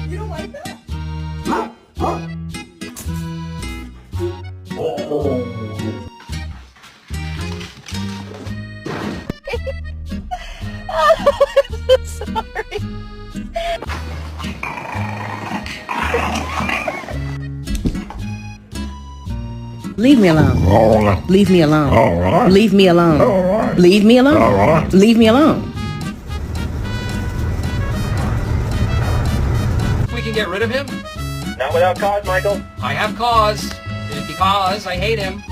You don't like that? I'm sorry. Leave me alone. Leave me alone. Leave me alone. Leave me alone. Leave me alone. We can get rid of him? Not without cause, Michael. I have cause. Because I hate him.